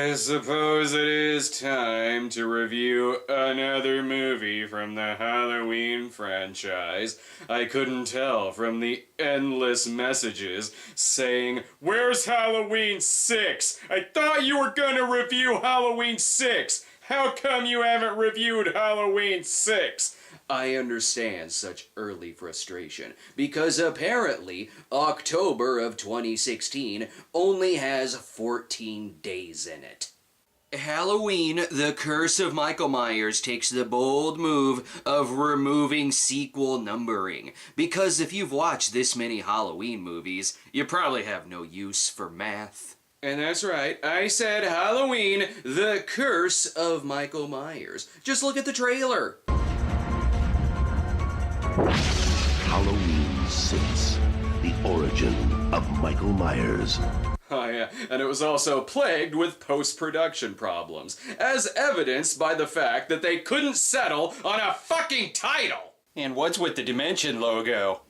I suppose it is time to review another movie from the Halloween franchise. I couldn't tell from the endless messages saying, "Where's Halloween 6? I thought you were gonna review Halloween 6. How come you haven't reviewed Halloween 6? I understand such early frustration, because apparently October of 2016 only has 14 days in it. Halloween, The Curse of Michael Myers takes the bold move of removing sequel numbering, because if you've watched this many Halloween movies, you probably have no use for math. And that's right, I said Halloween, The Curse of Michael Myers. Just look at the trailer. Halloween 6, the origin of Michael Myers. Oh yeah, and it was also plagued with post-production problems, as evidenced by the fact that they couldn't settle on a fucking title! And what's with the Dimension logo?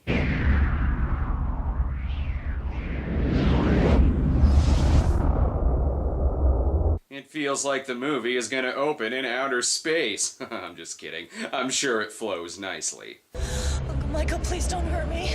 It feels like the movie is gonna open in outer space. I'm just kidding. I'm sure it flows nicely. Uncle Michael, please don't hurt me.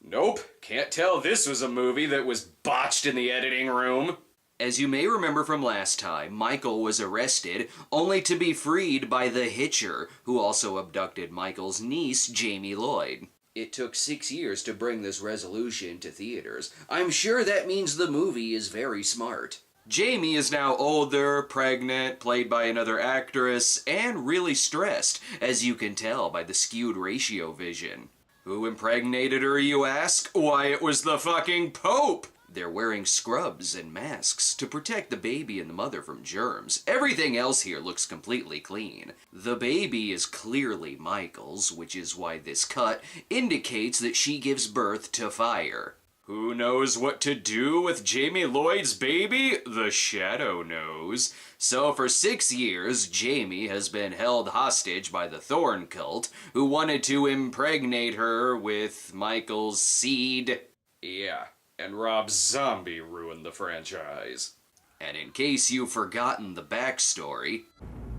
Nope, can't tell this was a movie that was botched in the editing room. As you may remember from last time, Michael was arrested only to be freed by the Hitcher, who also abducted Michael's niece, Jamie Lloyd. It took 6 years to bring this resolution to theaters. I'm sure that means the movie is very smart. Jamie is now older, pregnant, played by another actress, and really stressed, as you can tell by the skewed ratio vision. Who impregnated her, you ask? Why, it was the fucking Pope! They're wearing scrubs and masks to protect the baby and the mother from germs. Everything else here looks completely clean. The baby is clearly Michael's, which is why this cut indicates that she gives birth to fire. Who knows what to do with Jamie Lloyd's baby? The Shadow knows. So for 6 years, Jamie has been held hostage by the Thorn cult, who wanted to impregnate her with Michael's seed. Yeah. And Rob Zombie ruined the franchise. And in case you've forgotten the backstory...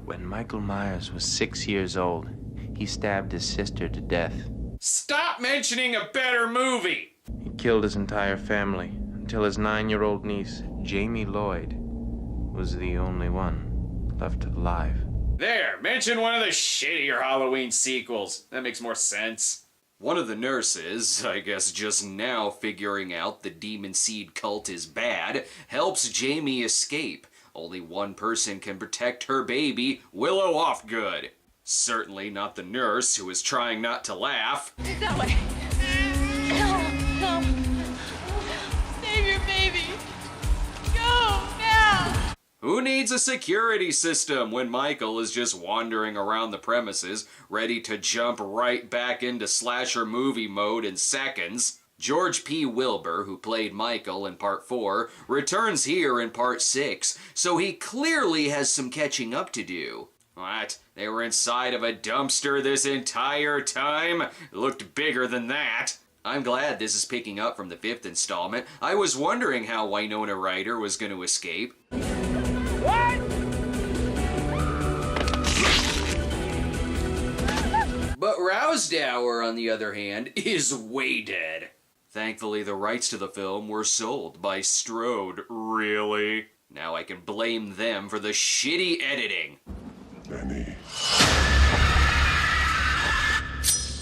When Michael Myers was 6 years old, he stabbed his sister to death. Stop mentioning a better movie! He killed his entire family until his 9-year-old niece, Jamie Lloyd, was the only one left alive. There, mention one of the shittier Halloween sequels. That makes more sense. One of the nurses, I guess just now figuring out the demon seed cult is bad, helps Jamie escape. Only one person can protect her baby, Willow Offgood. Certainly not the nurse, who is trying not to laugh. That way. No. Save your baby. Go, now. Who needs a security system when Michael is just wandering around the premises, ready to jump right back into slasher movie mode in seconds? George P. Wilbur, who played Michael in Part 4, returns here in Part 6, so he clearly has some catching up to do. What? They were inside of a dumpster this entire time? It looked bigger than that. I'm glad this is picking up from the 5th installment. I was wondering how Winona Ryder was going to escape. What? But Rousdower, on the other hand, is way dead. Thankfully, the rights to the film were sold by Strode. Really? Now I can blame them for the shitty editing. Benny.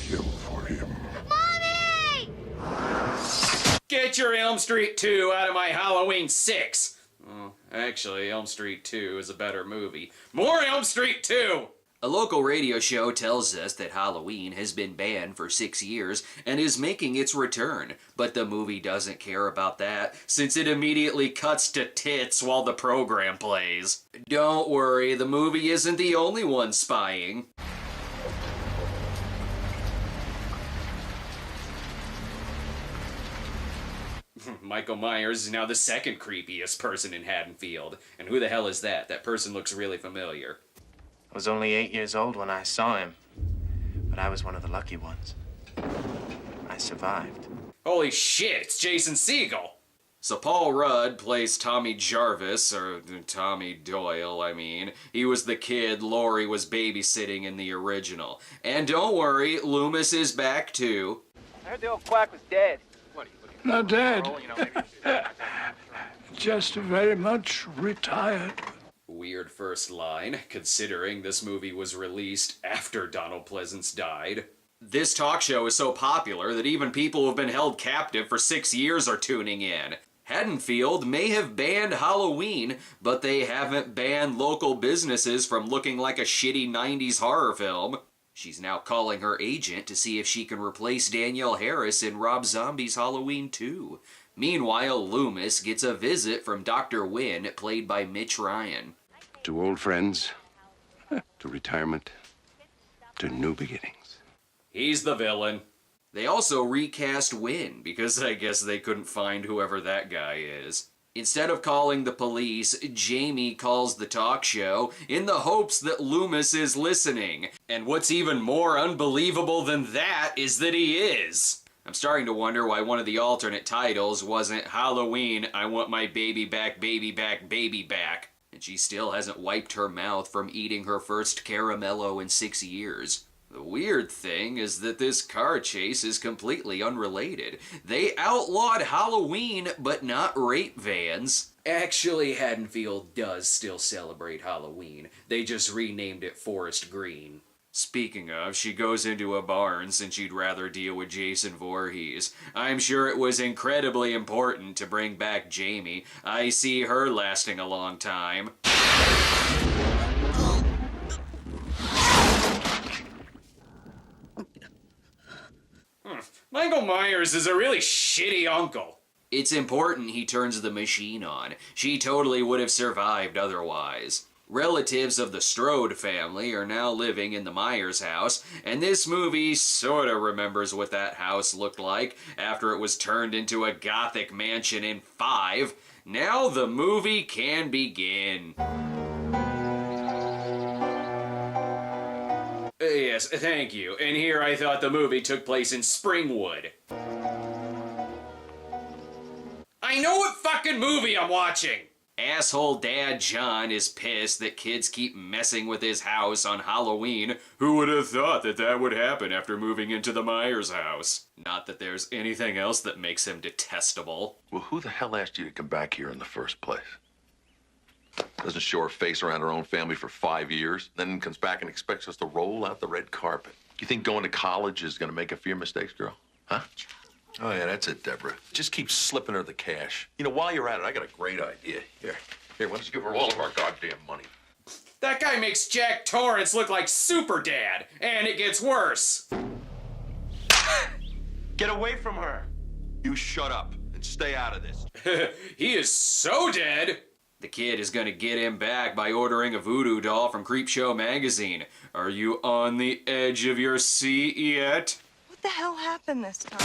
Kill for him. Mommy! Get your Elm Street 2 out of my Halloween 6! Well, actually, Elm Street 2 is a better movie. More Elm Street 2! A local radio show tells us that Halloween has been banned for 6 years and is making its return, but the movie doesn't care about that, since it immediately cuts to tits while the program plays. Don't worry, the movie isn't the only one spying. Michael Myers is now the second creepiest person in Haddonfield. And who the hell is that? That person looks really familiar. I was only 8 years old when I saw him, but I was one of the lucky ones. I survived. Holy shit, it's Jason Segel. So Paul Rudd plays Tommy Jarvis, or Tommy Doyle, I mean. He was the kid Laurie was babysitting in the original. And don't worry, Loomis is back too. I heard the old quack was dead. Not dead. Just very much retired. Weird first line, considering this movie was released after Donald Pleasance died. This talk show is so popular that even people who have been held captive for 6 years are tuning in. Haddonfield may have banned Halloween, but they haven't banned local businesses from looking like a shitty 90s horror film. She's now calling her agent to see if she can replace Danielle Harris in Rob Zombie's Halloween 2. Meanwhile, Loomis gets a visit from Dr. Wynn, played by Mitch Ryan. To old friends, to retirement, to new beginnings. He's the villain. They also recast Wynn, because I guess they couldn't find whoever that guy is. Instead of calling the police, Jamie calls the talk show in the hopes that Loomis is listening. And what's even more unbelievable than that is that he is. I'm starting to wonder why one of the alternate titles wasn't Halloween, I Want My Baby Back, Baby Back, Baby Back. And she still hasn't wiped her mouth from eating her first caramello in 6 years. The weird thing is that this car chase is completely unrelated. They outlawed Halloween, but not rape vans. Actually, Haddonfield does still celebrate Halloween. They just renamed it Forest Green. Speaking of, she goes into a barn since she'd rather deal with Jason Voorhees. I'm sure it was incredibly important to bring back Jamie. I see her lasting a long time. Michael Myers is a really shitty uncle. It's important he turns the machine on. She totally would have survived otherwise. Relatives of the Strode family are now living in the Myers house, and this movie sorta remembers what that house looked like after it was turned into a gothic mansion in 5. Now the movie can begin. Yes, thank you. And here I thought the movie took place in Springwood. I know what fucking movie I'm watching! Asshole Dad John is pissed that kids keep messing with his house on Halloween. Who would have thought that that would happen after moving into the Myers house? Not that there's anything else that makes him detestable. Well, who the hell asked you to come back here in the first place? Doesn't show her face around her own family for 5 years, then comes back and expects us to roll out the red carpet. You think going to college is going to make up for your mistakes, girl? Huh? Oh, yeah, that's it, Deborah. Just keep slipping her the cash. You know, while you're at it, I got a great idea. Here, why don't you give her all of our goddamn money? That guy makes Jack Torrance look like Super Dad, and it gets worse. Get away from her! You shut up and stay out of this. He is so dead. The kid is gonna get him back by ordering a voodoo doll from Creepshow magazine. Are you on the edge of your seat yet? What the hell happened this time?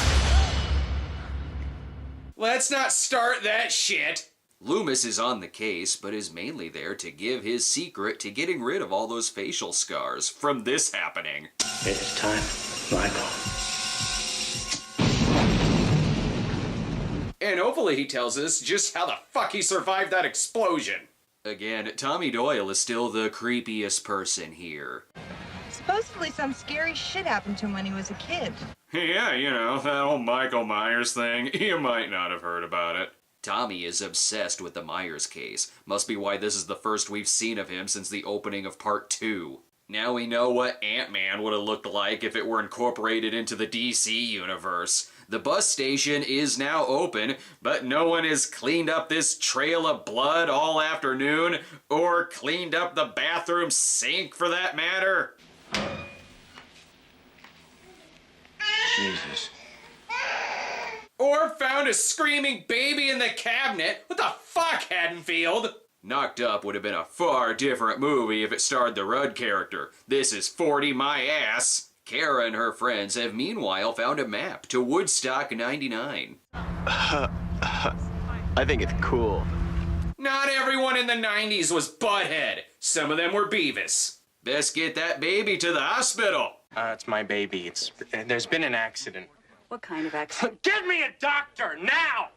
Let's not start that shit. Loomis is on the case, but is mainly there to give his secret to getting rid of all those facial scars from this happening. It's time, Michael. And hopefully he tells us just how the fuck he survived that explosion. Again, Tommy Doyle is still the creepiest person here. Supposedly some scary shit happened to him when he was a kid. Yeah, you know, that old Michael Myers thing. You might not have heard about it. Tommy is obsessed with the Myers case. Must be why this is the first we've seen of him since the opening of Part 2. Now we know what Ant-Man would have looked like if it were incorporated into the DC universe. The bus station is now open, but no one has cleaned up this trail of blood all afternoon, or cleaned up the bathroom sink for that matter. Jesus. Or found a screaming baby in the cabinet. What the fuck, Haddonfield? Knocked Up would have been a far different movie if it starred the Rudd character. This is 40 my ass. Kara and her friends have meanwhile found a map to Woodstock 99. I think it's cool. Not everyone in the 90s was Butthead. Some of them were Beavis. Best get that baby to the hospital. It's my baby. There's been an accident. What kind of accident? Get me a doctor, now!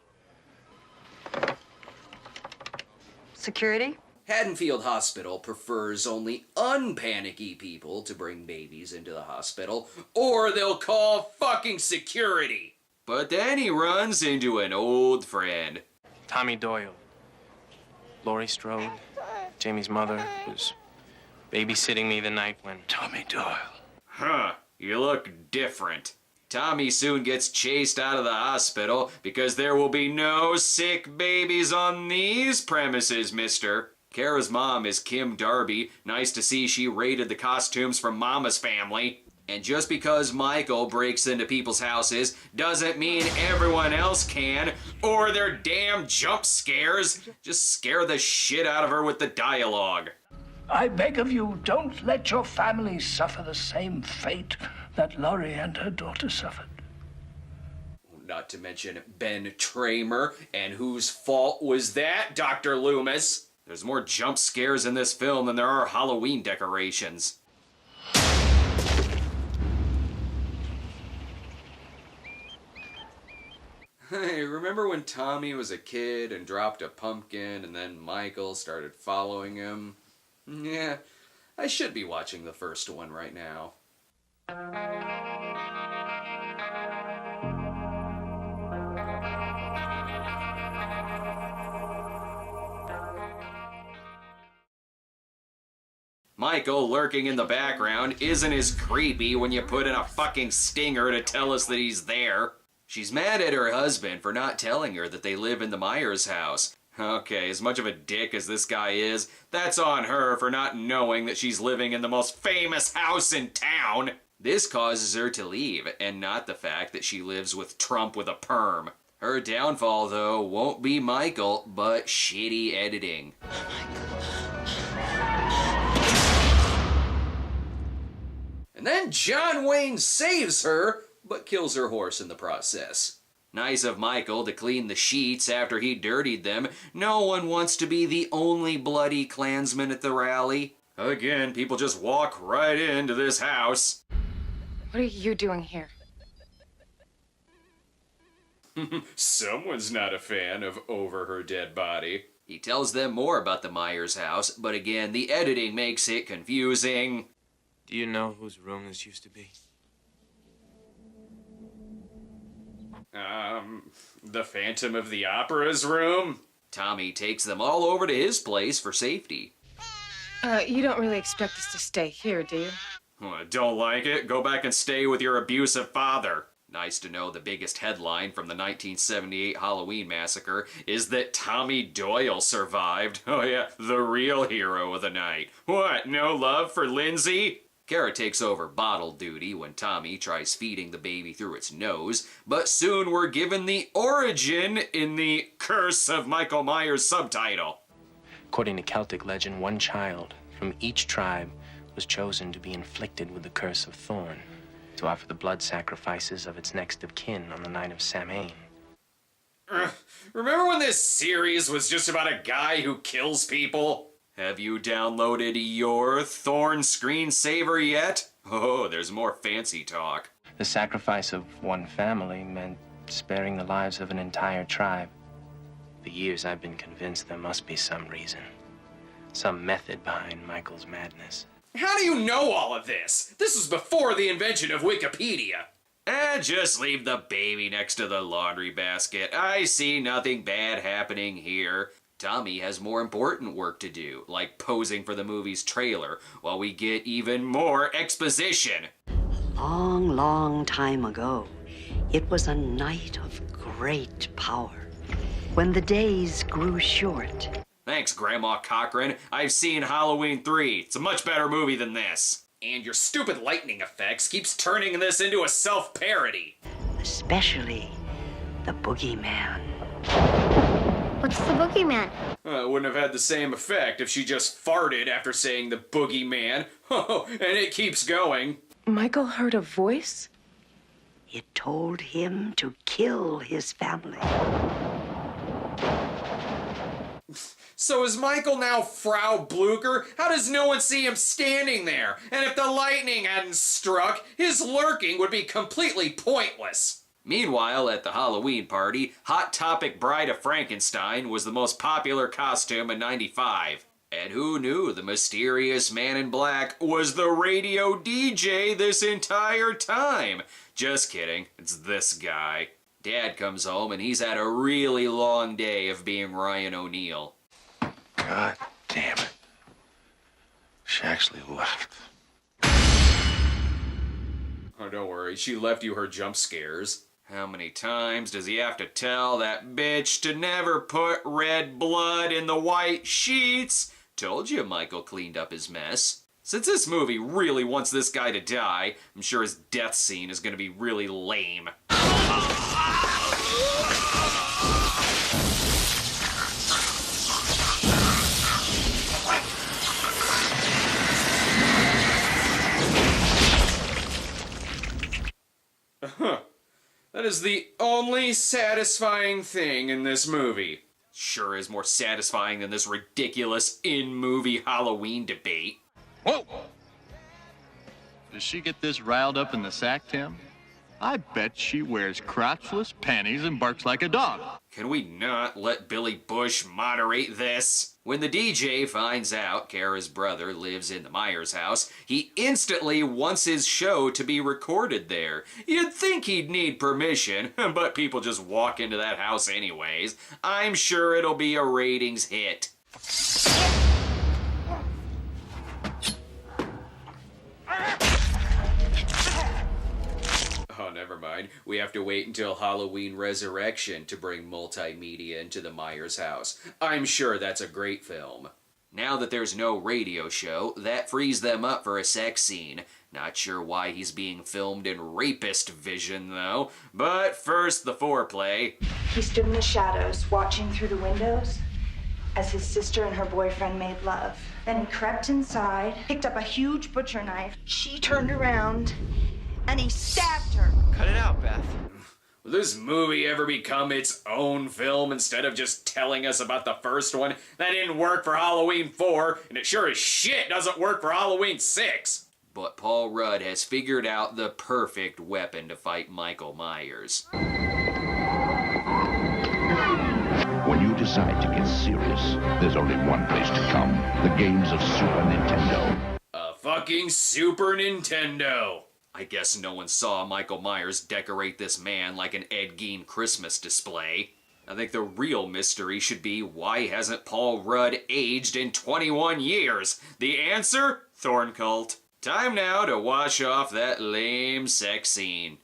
Security? Haddonfield Hospital prefers only unpanicky people to bring babies into the hospital, or they'll call fucking security. But then he runs into an old friend. Tommy Doyle. Laurie Strode, Jamie's mother, was babysitting me the night when... Tommy Doyle. Huh, you look different. Tommy soon gets chased out of the hospital because there will be no sick babies on these premises, mister. Kara's mom is Kim Darby. Nice to see she raided the costumes from Mama's family. And just because Michael breaks into people's houses doesn't mean everyone else can, or their damn jump scares just scare the shit out of her with the dialogue. I beg of you, don't let your family suffer the same fate that Laurie and her daughter suffered. Not to mention Ben Tramer, and whose fault was that, Dr. Loomis? There's more jump scares in this film than there are Halloween decorations. Hey, remember when Tommy was a kid and dropped a pumpkin and then Michael started following him? Yeah, I should be watching the first one right now. Michael lurking in the background isn't as creepy when you put in a fucking stinger to tell us that he's there. She's mad at her husband for not telling her that they live in the Myers house. Okay, as much of a dick as this guy is, that's on her for not knowing that she's living in the most famous house in town. This causes her to leave, and not the fact that she lives with Trump with a perm. Her downfall, though, won't be Michael, but shitty editing. And then John Wayne saves her, but kills her horse in the process. Nice of Michael to clean the sheets after he dirtied them. No one wants to be the only bloody Klansman at the rally. Again, people just walk right into this house. What are you doing here? Someone's not a fan of Over Her Dead Body. He tells them more about the Myers house, but again, the editing makes it confusing. Do you know whose room this used to be? The Phantom of the Opera's room? Tommy takes them all over to his place for safety. You don't really expect us to stay here, do you? Don't like it? Go back and stay with your abusive father. Nice to know the biggest headline from the 1978 Halloween massacre is that Tommy Doyle survived. Oh yeah, the real hero of the night. What, no love for Lindsay? Kara takes over bottle duty when Tommy tries feeding the baby through its nose, but soon we're given the origin in the Curse of Michael Myers subtitle. According to Celtic legend, one child from each tribe was chosen to be inflicted with the Curse of Thorn, to offer the blood sacrifices of its next of kin on the night of Samhain. Remember when this series was just about a guy who kills people? Have you downloaded your Thorn screensaver yet? Oh, there's more fancy talk. The sacrifice of one family meant sparing the lives of an entire tribe. For years, I've been convinced there must be some reason, some method behind Michael's madness. How do you know all of this? This was before the invention of Wikipedia. Just leave the baby next to the laundry basket. I see nothing bad happening here. Tommy has more important work to do, like posing for the movie's trailer, while we get even more exposition. Long, long time ago, it was a night of great power, when the days grew short. Thanks, Grandma Cochran. I've seen Halloween 3. It's a much better movie than this. And your stupid lightning effects keeps turning this into a self-parody. Especially the boogeyman. What's the boogeyman? It wouldn't have had the same effect if she just farted after saying the boogeyman. Oh, and it keeps going. Michael heard a voice? It told him to kill his family. So is Michael now Frau Blucher? How does no one see him standing there? And if the lightning hadn't struck, his lurking would be completely pointless. Meanwhile, at the Halloween party, Hot Topic Bride of Frankenstein was the most popular costume in '95. And who knew the mysterious man in black was the radio DJ this entire time? Just kidding, it's this guy. Dad comes home and he's had a really long day of being Ryan O'Neal. God damn it. She actually left. Oh, don't worry, she left you her jump scares. How many times does he have to tell that bitch to never put red blood in the white sheets? Told you Michael cleaned up his mess. Since this movie really wants this guy to die, I'm sure his death scene is gonna be really lame. That is the only satisfying thing in this movie. Sure is more satisfying than this ridiculous in-movie Halloween debate. Whoa! Does she get this riled up in the sack, Tim? I bet she wears crotchless panties and barks like a dog. Can we not let Billy Bush moderate this? When the DJ finds out Kara's brother lives in the Myers house, he instantly wants his show to be recorded there. You'd think he'd need permission, but people just walk into that house anyways. I'm sure it'll be a ratings hit. Oh, never mind. We have to wait until Halloween Resurrection to bring multimedia into the Myers house. I'm sure that's a great film. Now that there's no radio show, that frees them up for a sex scene. Not sure why he's being filmed in rapist vision, though. But first, the foreplay. He stood in the shadows, watching through the windows as his sister and her boyfriend made love. Then he crept inside, picked up a huge butcher knife. She turned around, and he stabbed her. Cut it out, Beth. Will this movie ever become its own film instead of just telling us about the first one? That didn't work for Halloween 4, and it sure as shit doesn't work for Halloween 6. But Paul Rudd has figured out the perfect weapon to fight Michael Myers. When you decide to get serious, there's only one place to come. The games of Super Nintendo. A fucking Super Nintendo. I guess no one saw Michael Myers decorate this man like an Ed Gein Christmas display. I think the real mystery should be, why hasn't Paul Rudd aged in 21 years? The answer? Thorn Cult. Time now to wash off that lame sex scene.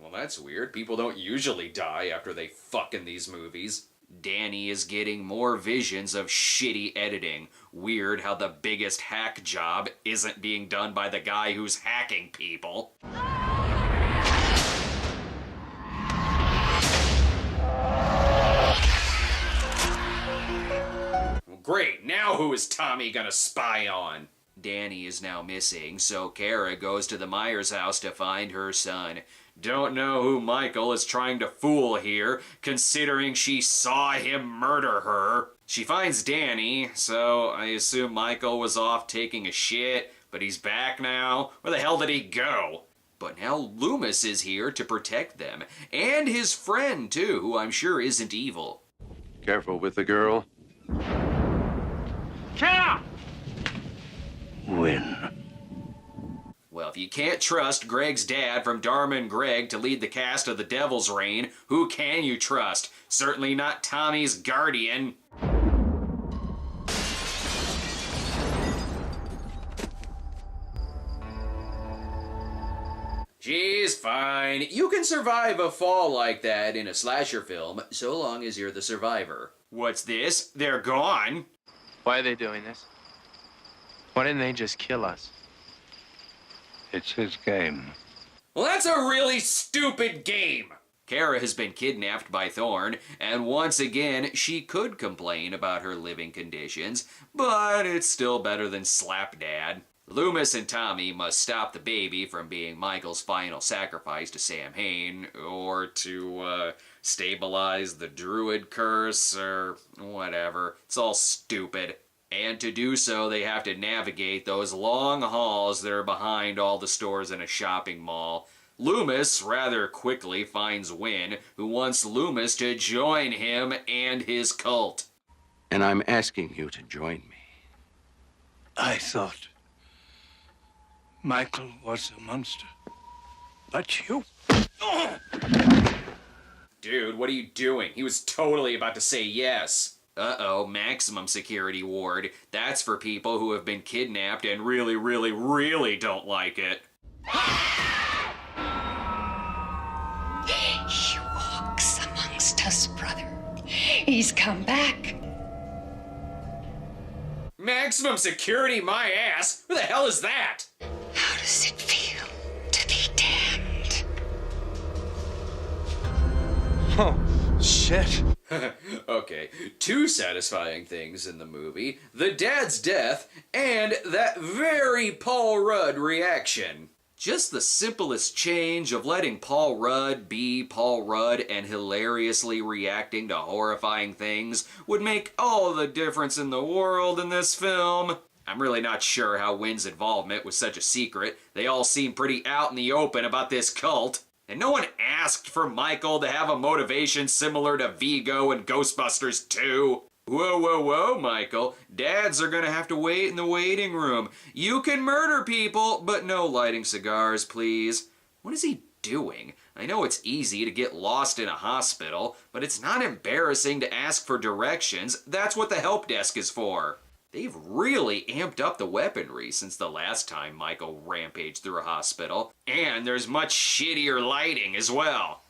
Well, that's weird. People don't usually die after they fuck in these movies. Danny is getting more visions of shitty editing. Weird how the biggest hack job isn't being done by the guy who's hacking people. Great, now who is Tommy gonna spy on? Danny is now missing, so Kara goes to the Myers house to find her son. Don't know who Michael is trying to fool here, considering she saw him murder her. She finds Danny, so I assume Michael was off taking a shit, but he's back now. Where the hell did he go? But now Loomis is here to protect them, and his friend too, who I'm sure isn't evil. Careful with the girl. Kara! Win. Well, if you can't trust Greg's dad from Dharma and Greg to lead the cast of The Devil's Reign, who can you trust? Certainly not Tommy's guardian. She's fine. You can survive a fall like that in a slasher film, so long as you're the survivor. What's this? They're gone. Why are they doing this? Why didn't they just kill us? It's his game. Well, that's a really stupid game. Kara has been kidnapped by Thorne, and once again, she could complain about her living conditions, but it's still better than Slapdad. Loomis and Tommy must stop the baby from being Michael's final sacrifice to Sam Hain, or to, stabilize the druid curse, or whatever. It's all stupid. And to do so, they have to navigate those long halls that are behind all the stores in a shopping mall. Loomis rather quickly finds Wynn, who wants Loomis to join him and his cult. And I'm asking you to join me. I thought Michael was a monster. But you... Dude, what are you doing? He was totally about to say yes. Uh-oh, maximum security ward. That's for people who have been kidnapped and really, really, really don't like it. He walks amongst us, brother. He's come back. Maximum security, my ass? Who the hell is that? How does it feel to be damned? Oh, shit. Okay, two satisfying things in the movie. The dad's death, and that very Paul Rudd reaction. Just the simplest change of letting Paul Rudd be Paul Rudd and hilariously reacting to horrifying things would make all the difference in the world in this film. I'm really not sure how Wynn's involvement was such a secret. They all seem pretty out in the open about this cult. And no one asked for Michael to have a motivation similar to Vigo and Ghostbusters 2. Whoa, whoa, whoa, Michael. Dads are gonna have to wait in the waiting room. You can murder people, but no lighting cigars, please. What is he doing? I know it's easy to get lost in a hospital, but it's not embarrassing to ask for directions. That's what the help desk is for. They've really amped up the weaponry since the last time Michael rampaged through a hospital. And there's much shittier lighting as well.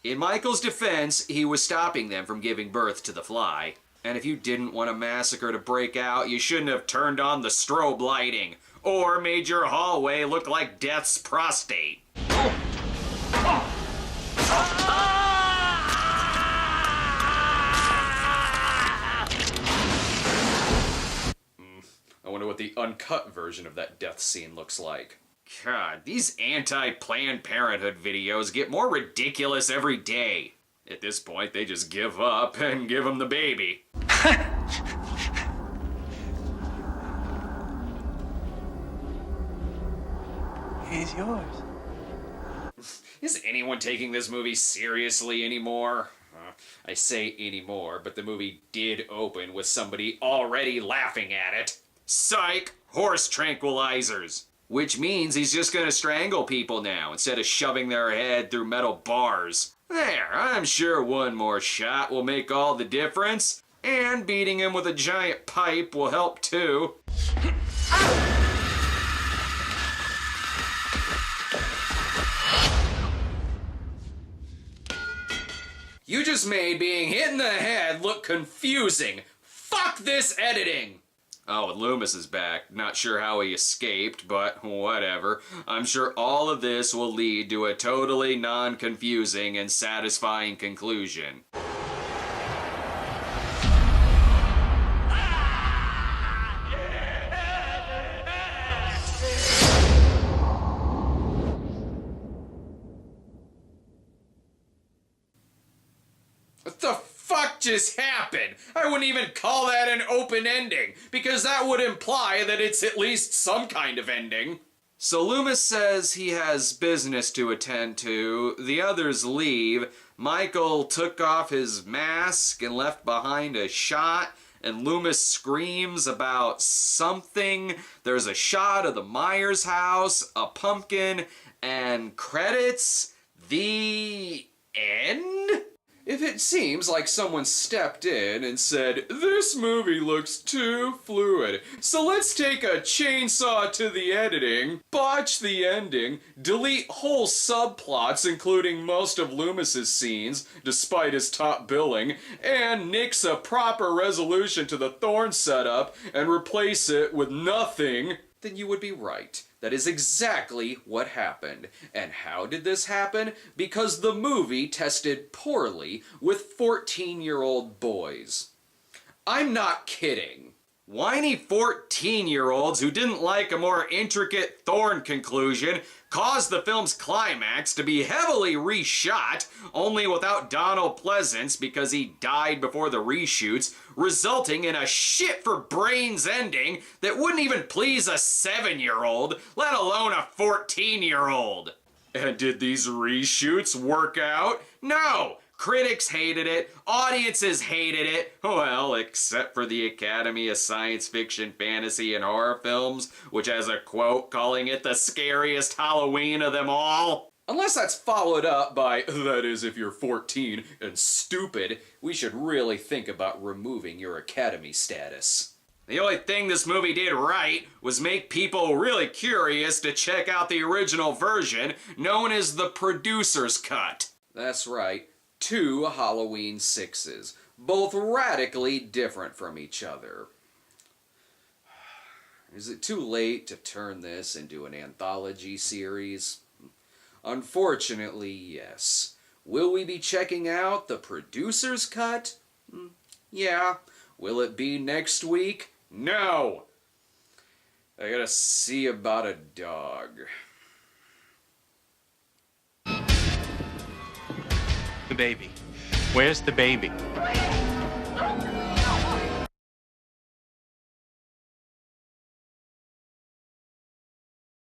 In Michael's defense, he was stopping them from giving birth to the fly. And if you didn't want a massacre to break out, you shouldn't have turned on the strobe lighting, or made your hallway look like Death's prostate. I wonder what the uncut version of that death scene looks like. God, these anti-Planned Parenthood videos get more ridiculous every day. At this point, they just give up and give him the baby. He's yours. Is anyone taking this movie seriously anymore? I say anymore, but the movie did open with somebody already laughing at it. Psych! Horse tranquilizers! Which means he's just gonna strangle people now, instead of shoving their head through metal bars. There, I'm sure one more shot will make all the difference. And beating him with a giant pipe will help too. You just made being hit in the head look confusing. Fuck this editing! Oh, and Loomis is back. Not sure how he escaped, but whatever. I'm sure all of this will lead to a totally non-confusing and satisfying conclusion. What the fuck just happened? I wouldn't even call that an open ending, because that would imply that it's at least some kind of ending. So Loomis says he has business to attend to, the others leave, Michael took off his mask and left behind a shot, and Loomis screams about something. There's a shot of the Myers house, a pumpkin, and credits. The end? If it seems like someone stepped in and said, this movie looks too fluid, so let's take a chainsaw to the editing, botch the ending, delete whole subplots including most of Loomis's scenes, despite his top billing, and nix a proper resolution to the Thorne setup and replace it with nothing, then you would be right. That is exactly what happened. And how did this happen? Because the movie tested poorly with 14-year-old boys. I'm not kidding. Whiny 14-year-olds who didn't like a more intricate Thorne conclusion caused the film's climax to be heavily reshot, only without Donald Pleasance because he died before the reshoots, resulting in a shit-for-brains ending that wouldn't even please a 7-year-old, let alone a 14-year-old. And did these reshoots work out? No! Critics hated it, audiences hated it, well, except for the Academy of Science Fiction, Fantasy, and Horror Films, which has a quote calling it the scariest Halloween of them all. Unless that's followed up by, that is if you're 14 and stupid, we should really think about removing your Academy status. The only thing this movie did right was make people really curious to check out the original version, known as the producer's cut. That's right. 2 Halloween 6s, both radically different from each other. Is it too late to turn this into an anthology series? Unfortunately, yes. Will we be checking out the producer's cut? Yeah. Will it be next week? No! I gotta see about a dog. The baby. Where's the baby?